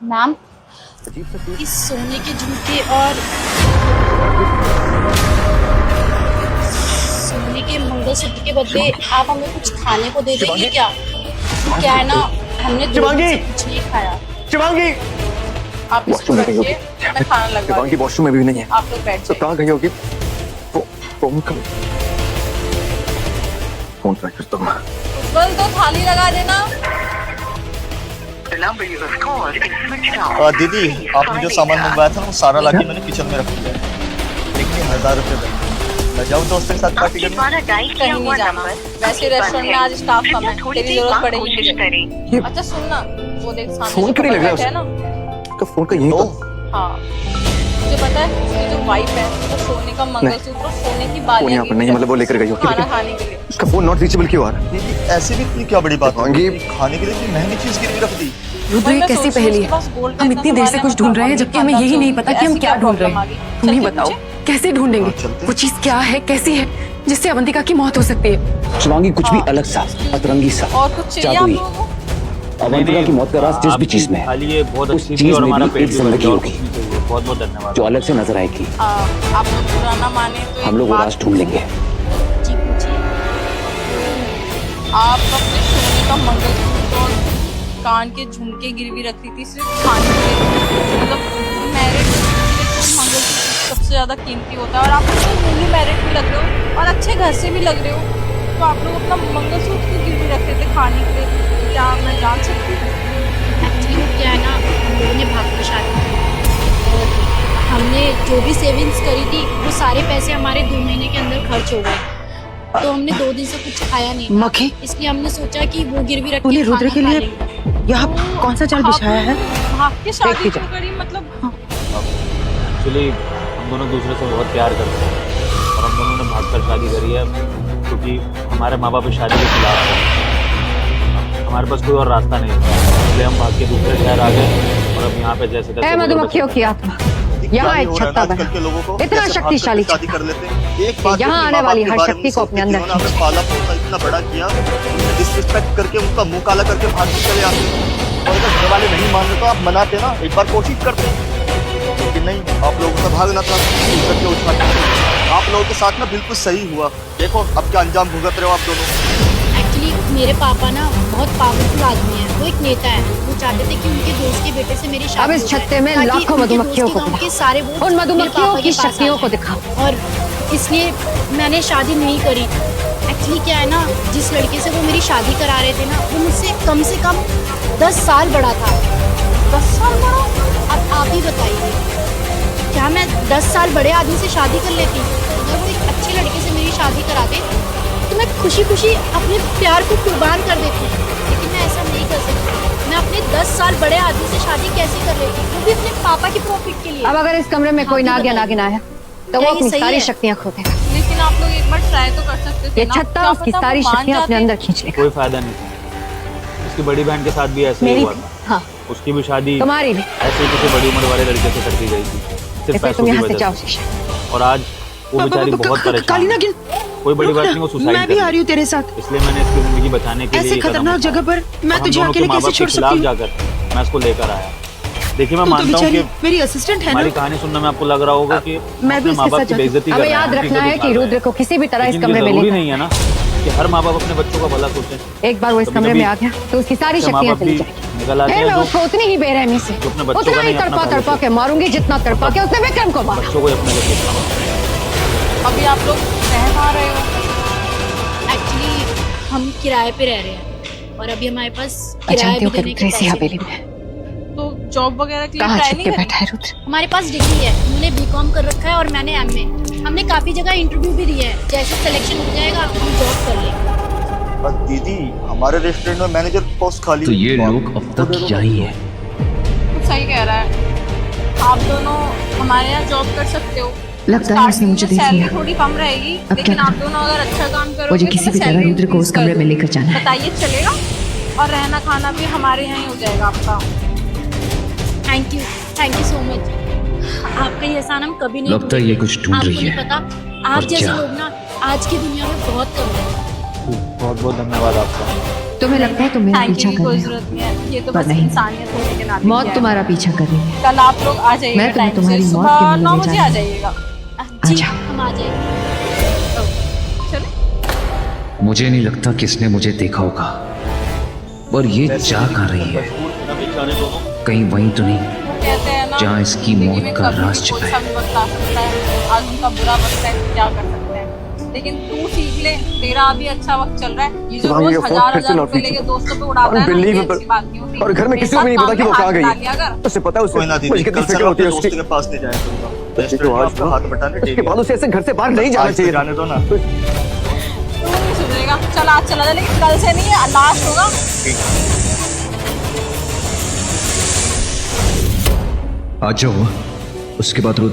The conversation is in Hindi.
मैम, इस सोने के झुमके और सोने के मंगलसूत्र के बदले आप हमें कुछ खाने को दे देंगे क्या? क्या है ना, हमने 2 दिन से कुछ नहीं खाया। शिवांगी, आप इसको रखिए, मैं खाना लगवा शिवांगी वॉशरूम में भी नहीं है। आप लोग बैठ तो जाइए। कहाँ गई होगी? फोन कर, फोन ट्राई करता हूँ। उज्जवल, तो थाली लगा देना। दीदी, आपने जो सामान मंगवाया था ना वो सारा लाके मैंने किचन में रख दिया है। देखिए 1000 रुपये बने। मैं जाऊँ दोस्तों के साथ पार्टी करने? कहीं नहीं जाना। वैसे रेस्टोरेंट में आज स्टाफ कम है, तेरी जरूरत पड़ेगी मुझे। अच्छा सुनना, वो देख सामने फोन क्यों नहीं लग रहा है ना? उसका फोन का यही तो। हाँ, मुझे पता है उसकी जो वाइफ है वो सोने का मंगलसूत्र, सोने की फोन बालियां यहाँ पर नहीं है, मतलब वो लेकर गई होगी। खाना खाने के लिए। उसका फोन नॉट रीचेबल क्यों आ रहा है? दीदी, ऐसे भी इतनी क्या बड़ी बात है? शिवांगी, खाने के लिए इतनी महंगी चीज गिरवी रख दी। रुद्र, ये कैसी पहेली है? हम इतनी देर से कुछ ढूंढ रहे हैं जबकि हमें यही नहीं पता कि हम क्या ढूंढ रहे हैं। तुम ही बताओ, कैसे ढूंढेंगे? वो चीज क्या है, कैसी है, जिससे अवंतिका की मौत हो सकती है? शिवांगी, कुछ भी अलग सा, अतरंगी सा, और कुछ चाहिए आप जादुई। लोगों को? अवंतिका की मौत का राज जिस भी चीज में है, खाली ये बहुत उस अच्छी चीज थी और में हमारा भी पेट एक भी जिंदगी भर होगी गया। बहुत बहुत धन्यवाद। जो अलग से नजर आएगी। आप लोग पुराना माने तो हम लोग वो राज ढूंढ लेंगे। जी पूछिए। आप अपने सोने का मंगलसूत्र और कान के झुमके गिरवी रखती थी सिर्फ खाने के लिए। मतलब मैरिड मंगलसूत्र सबसे ज्यादा कीमती होता है और आप न्यूली मैरिड भी लग रहे हो और अच्छे घर से भी लग रहे हो, तो आप लोग अपना मंगलसूत्र क्यों गिरवी रखते थे खाने के लिए? क्या मैं जान सकती हूँ? एक्चुअली क्या है ना, हम लोगों ने भाग कर शादी की और हमने जो भी सेविंग्स करी थी वो सारे पैसे हमारे 2 महीने के अंदर खर्च हो गए, तो हमने 2 दिन से कुछ खाया नहीं था। मखे, इसलिए हमने सोचा कि वो गिरवी रख तूने के रुद्र के खाना लिए खा लेंगे। यहाँ कौन सा जाल बिछाया है? भाग के शादी देखी जा। क्यों करी? मतलब एक्चुअली हम दोनों दूसरे से बहुत प्यार करते हैं और हम दोनों ने भागकर शादी करी है क्योंकि हमारे माँ बाप इस शादी के खिलाफ है। हमारे पास कोई और रास्ता नहीं था, इसलिए हम भाग के दूसरे शहर आ गए और अब यहाँ पे जैसे तैसे मधुमक्खियों की आत्मा यहाँ एक छत्ता बना, इतना शक्तिशाली शादी कर लेते हैं। एक बात यहाँ आने वाली हर शक्ति को अपने अंदर हमें पाला पोसा इतना बड़ा किया, डिसरिस्पेक्ट करके उनका मुंह काला करके भाग के चले आते। और अगर घर वाले नहीं मानते तो आप मनाते ना, एक बार कोशिश करते। लेकिन नहीं, आप लोगों को भागना था, करके उठा। आप लोगों के साथ ना बिल्कुल सही हुआ। देखो अब क्या अंजाम भुगत रहे हो आप दोनों। एक्चुअली मेरे पापा ना बहुत पावरफुल आदमी है, वो एक नेता है। वो चाहते थे कि उनके दोस्त के बेटे से मेरी शादी अब इस हो जाए, छत्ते में ताकि लाखों उनके मधुमक्खियों दोस्त को के गाँव दिखा। के सारे वोट उन मेरे मधुमक्खियों पापा की के पास आ शक्तियों को जाए। दिखा। और इसलिए मैंने शादी नहीं करी। एक्चुअली क्या है ना, जिस लड़के से वो मेरी शादी करा रहे थे ना, वो मुझसे कम से कम 10 साल बड़ा था। 10 साल बड़ा? अब आप ही बताइए, क्या मैं 10 साल बड़े आदमी से शादी कर लेती? अगर वो एक अच्छे लड़के से मेरी शादी कराते तो मैं खुशी खुशी अपने प्यार को कुर्बान कर देती, लेकिन मैं ऐसा नहीं कर सकती। मैं अपने 10 साल बड़े आदमी से शादी कैसे कर लेती, वो भी अपने पापा की प्रॉफिट के लिए। अब अगर इस कमरे में कोई नागिन नागिन आया तो वो क्या ये अपनी सही सारी है? शक्तियाँ खो देगा। लेकिन आप लोग एक बार ट्राई तो कर सकते थे ये ना। छत्ता क्या उसकी पता वो सारी मान शक्तियाँ अपने जाते। अंदर खींच लेगा। कोई फायदा नहीं था। उसकी बड़ी बहन के साथ भी ऐसे ही मेरी हुआ भी, था। हाँ, उसकी भी शादी तुम्हारी भी। ऐसे ही किसी बड़ी उम्र वाले लड़के से कर दी गई थी सिर्फ इसलिए पैसों तुम की यहाँ से वजह जाओ से। शीशा। और आज वो बेचारी बहुत काली परेशान है। नागिन, कोई बड़ी बात नहीं, वो मैं सुसाइड भी आ कर रही हूँ तेरे साथ। इसलिए मैंने इसकी जिंदगी बचाने के लिए ऐसे ये कदम खतरनाक उठाया। जगह पर मैं और हम तुझे दोनों के अकेले माँ कैसे बाप के छोड़ खिलाफ सकती हूँ? जाकर मैं इसको लेकर आया। देखिए मैं तुम तो मानता हूँ बेचारी कि मेरी असिस्टेंट है हमारी ना। कहानी सुनने में आपको लग रहा होगा कि मैं भी अपने माँ इसके बाप साथ की बेइज्जती कर हमें रहे हैं, याद उनकी रखना इज्जत है कि उतार रहे रुद्र हैं। को किसी भी तरह इस लेकिन ये कमरे में जरूरी लेकर नहीं है ना कि हर माँ बाप अपने बच्चों का भला सोचें। एक बार वो इस कमरे में आ गया तो उसकी सारी उसके माँ शक्तियाँ बाप चली भी जाएंगी। निकल आते फिर हैं मैं जो उसको उतनी ही बेरहमी से जो अपने बच्चों उतना का ही नहीं, अपना तड़पा पहले तड़पा के मारूंगी जितना तड़पा के उसने विक्रम को मारा। बच्चों को ही अपने लिए सोचना। अभी आप लोग रह कहाँ रहे हो? एक्चुअली हम किराए पे रह रहे हैं और अभी हमारे पास मैं किराया जानती भी हूँ कि देने के रुद्र इसी पैसे हवेली नहीं। में तो जॉब वगैरह के लिए कहाँ ट्राई छिप नहीं के करी? बैठा है रुद्र। हमारे पास डिग्री है, उन्होंने बीकॉम कर रखा है और मैंने एमए। हमने काफी जगह इंटरव्यू भी दिया है, जैसे सिलेक्शन हो जाएगा हम जॉब कर लेंगे। और दीदी, हमारे रेस्टोरेंट में मैनेजर पोस्ट खाली तो ये लोग अब तक यही है। तो सही कह रहा है। आप दोनों हमारे यहाँ जॉब कर सकते हो। लगता है उसने मुझे देख सैलरी लिया। थोड़ी कम रहेगी, अब लेकिन क्या आप करूं? दोनों अगर अच्छा काम करोगे मुझे तो किसी मैं भी तरह सैलरी रुद्र को उस increase कर कमरे में दूंगी। लेकर जाना है। बताइए चलेगा? और रहना खाना भी हमारे यहाँ ही हो जाएगा आपका। Thank you so much. आपका ये एहसान हम कभी नहीं लगता है ये कुछ ढूंढ आपको रही नहीं है। पता, आप और जैसे क्या? लोग ना आज की दुनिया में बहुत कम है। बहुत बहुत धन्यवाद आपका। तुम्हें लगता है तुम मेरा थैंक पीछा यू की कर कोई रहे हो, जरूरत नहीं है, ये तो पर बस नहीं। इंसानियत होने के नाते मौत किया है। तुम्हारा पीछा कर रही है। कल आप लोग आ जाइएगा मैं तुम्हें टाइम से, तुम्हारी मौत सुबह के मुंह 9 ले बजे आ जाऊंगी। जाइएगा। जी आजा। हम आ जाएंगे। चले मुझे नहीं लगता किसने मुझे देखा होगा, पर ये जा कहाँ रही है? कहीं वहीं तो नहीं कहते हैं ना जहाँ इसकी जिंदगी मौत में का कभी राज भी छिपा कोई है। सा भी वक्त आ सकता है। आज उनका बुरा वक्त है तो क्या कर सकते हैं, लेकिन तू सीख ले, तेरा अभी अच्छा वक्त चल रहा है। ये जो शिवांगी, रोज ये फोन हजार फिर से हजार not रुपए reachable। लेके दोस्तों पे उड़ाता है ना, ये Unbelievable। अच्छी बात नहीं होती। और घर में मेरे किसी को भी नहीं साथ पता कि काम वो में कहाँ हाथ गई मिला है। लिया कर। उसे पता है उसे कोई ना मुझे दीदी, कितनी कल से फिक्र हम होती अपने है उसकी। दोस्त के पास नहीं जाए दूंगा। बच्चे को आज आपका हाथ बटाने उसके बाद उसे ऐसे घर से बाहर नहीं जाना आज तो चाहिए। जाने दो ना। तू नहीं सुधरेगा, चल आज चला जा, लेकिन कल से नहीं है, लास्ट होगा। आ जाओ, उसके बाद रोज